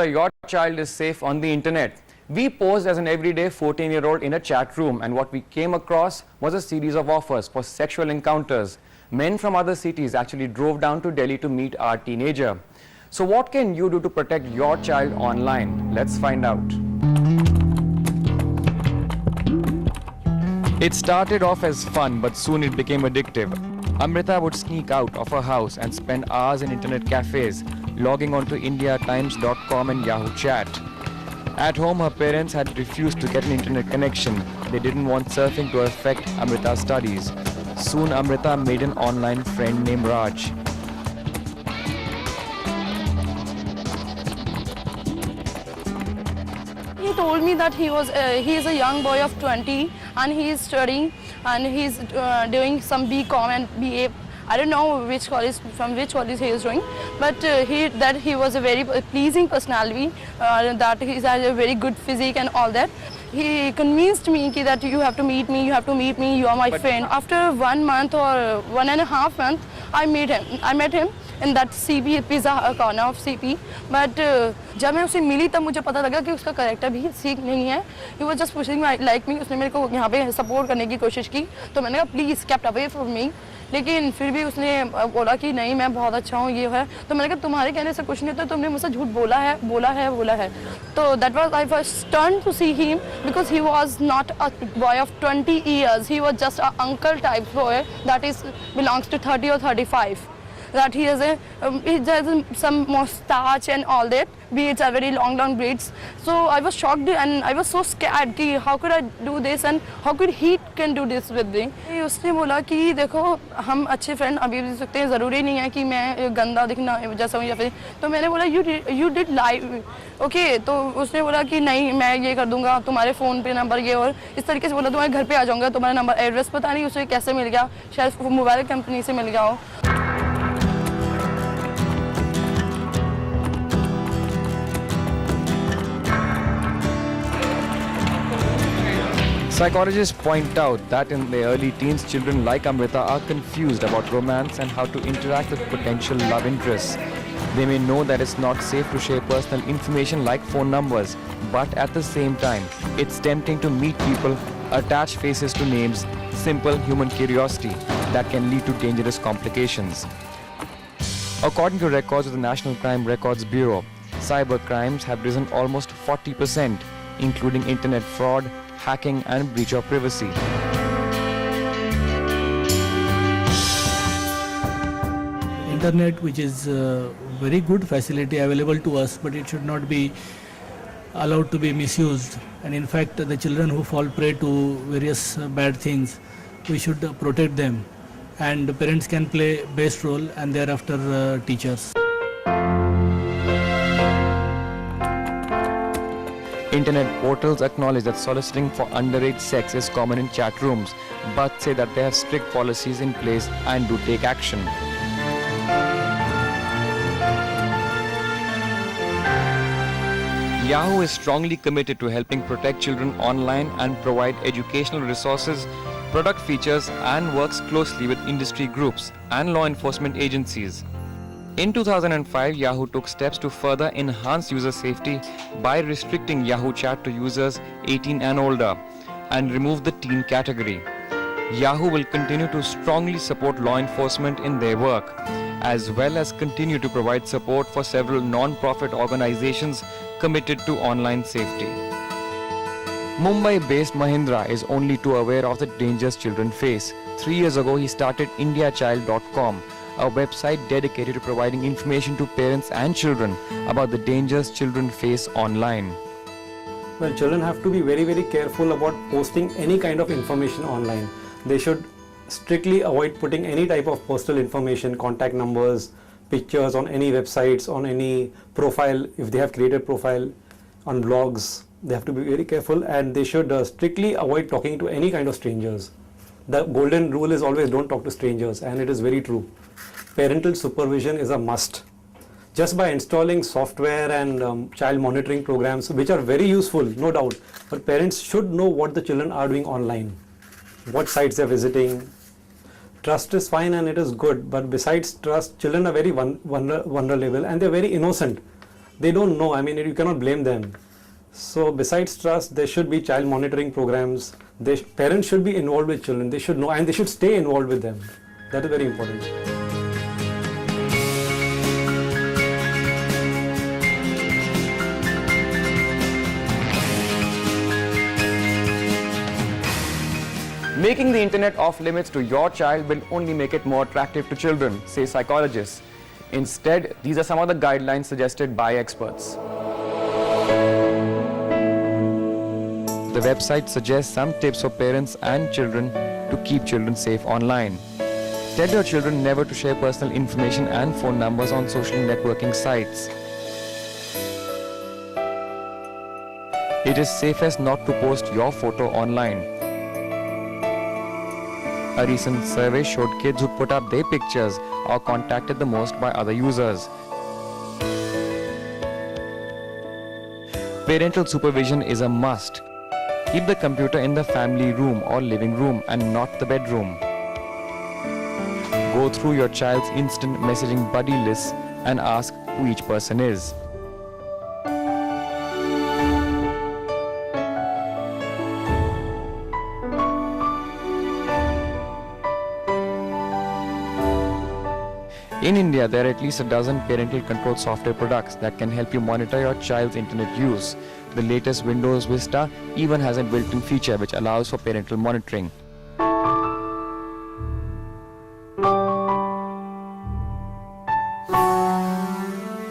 your child is safe on the internet. We posed as an everyday 14-year-old in a chat room, and what we came across was a series of offers for sexual encounters. Men from other cities actually drove down to Delhi to meet our teenager. So what can you do to protect your child online? Let's find out. It started off as fun, but soon it became addictive. Amrita would sneak out of her house and spend hours in internet cafes, logging onto indiatimes.com and Yahoo Chat. At home, her parents had refused to get an internet connection. They didn't want surfing to affect Amrita's studies. Soon, Amrita made an online friend named Raj. He told me that he is a young boy of 20 and he is studying and he is doing some BCom and BA. I don't know which college, from which college he is doing, but he was a very pleasing personality, that he has a very good physique and all that. He convinced me that you have to meet me, you are my friend. After 1 month or 1.5 months, I met him in that CP, pizza corner of CP. But जब मैं उससे मिली तब मुझे पता लगा कि उसका character भी ठीक नहीं है. He was just pushing like me. उसने मेरे को यहाँ पे सपोर्ट करने की कोशिश की, तो मैंने कहा please kept away from me. लेकिन फिर भी उसने बोला कि नहीं मैं बहुत अच्छा हूँ ये है. तो मैंने कहा तुम्हारे कहने से कुछ नहीं होता, तुमने मुझसे झूठ बोला है. तो that was I was stunned to see him because he was not a boy of 20 years. He was just an uncle type boy that is belongs to 30 or 35. That he has some mustache and all that, beards are very long braids. So I was shocked and I was so scared कि how could I do this and how could he can do this with me. उसने बोला कि देखो हम अच्छे friend अभी भी सकते हैं, ज़रूरी नहीं है कि मैं गंदा दिखना जैसा हूँ या फिर. तो मैंने बोला you did lie, okay. तो उसने बोला कि नहीं मैं ये कर दूंगा, तुम्हारे फ़ोन पे नंबर ये और इस तरीके से बोला, तुम्हारे घर पे आ जाऊँगा, तुम्हारा नंबर एड्रेस पता नहीं उसे कैसे मिल गया, शायद मोबाइल कंपनी से मिल गया हो. Psychologists point out that in their early teens, children like Amrita are confused about romance and how to interact with potential love interests. They may know that it's not safe to share personal information like phone numbers, but at the same time, it's tempting to meet people, attach faces to names, simple human curiosity that can lead to dangerous complications. According to records of the National Crime Records Bureau, cyber crimes have risen almost 40%, including internet fraud, hacking and breach of privacy. Internet, which is a very good facility available to us, but it should not be allowed to be misused. And in fact, the children who fall prey to various bad things, we should protect them. And the parents can play best role and thereafter teachers. Internet portals acknowledge that soliciting for underage sex is common in chat rooms, but say that they have strict policies in place and do take action. Yahoo is strongly committed to helping protect children online and provide educational resources, product features, and works closely with industry groups and law enforcement agencies. In 2005, Yahoo took steps to further enhance user safety by restricting Yahoo Chat to users 18 and older and remove the teen category. Yahoo will continue to strongly support law enforcement in their work, as well as continue to provide support for several non-profit organizations committed to online safety. Mumbai-based Mahendra is only too aware of the dangers children face. 3 years ago, he started indiachild.com, a website dedicated to providing information to parents and children about the dangers children face online. Well, children have to be very careful about posting any kind of information online. They should strictly avoid putting any type of personal information, contact numbers, pictures on any websites, on any profile. If they have created profile on blogs, they have to be very careful, and they should strictly avoid talking to any kind of strangers. The golden rule is always don't talk to strangers, and it is very true. Parental supervision is a must. Just by installing software and child monitoring programs, which are very useful, no doubt, but parents should know what the children are doing online, what sites they are visiting. Trust is fine and it is good, but besides trust, children are very vulnerable and they are very innocent. they don't know. I mean, you cannot blame them. So besides trust, there should be child monitoring programs. Parents should be involved with children. They should know, and they should stay involved with them. That is very important. Making the internet off limits to your child will only make it more attractive to children, say psychologists. Instead, these are some of the guidelines suggested by experts. The website suggests some tips for parents and children to keep children safe online. Tell your children never to share personal information and phone numbers on social networking sites. It is safest not to post your photo online. A recent survey showed kids who put up their pictures are contacted the most by other users. Parental supervision is a must. Keep the computer in the family room or living room and not the bedroom. Go through your child's instant messaging buddy lists and ask who each person is. In India, there are at least a dozen parental control software products that can help you monitor your child's internet use. The latest Windows Vista even has a built-in feature which allows for parental monitoring.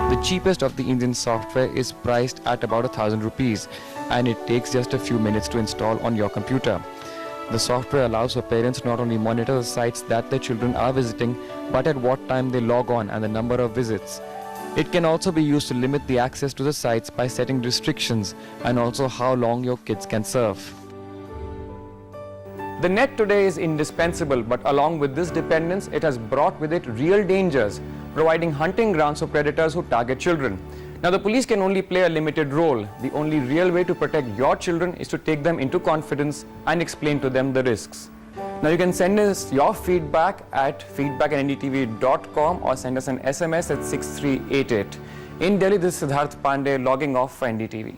The cheapest of the Indian software is priced at about 1,000 rupees and it takes just a few minutes to install on your computer. The software allows for parents to not only monitor the sites that their children are visiting, but at what time they log on and the number of visits. It can also be used to limit the access to the sites by setting restrictions and also how long your kids can surf. The net today is indispensable, but along with this dependence, it has brought with it real dangers, providing hunting grounds for predators who target children. Now, the police can only play a limited role. The only real way to protect your children is to take them into confidence and explain to them the risks. Now, you can send us your feedback at feedback@ndtv.com or send us an SMS at 6388. In Delhi, this is Siddharth Pandey logging off for NDTV.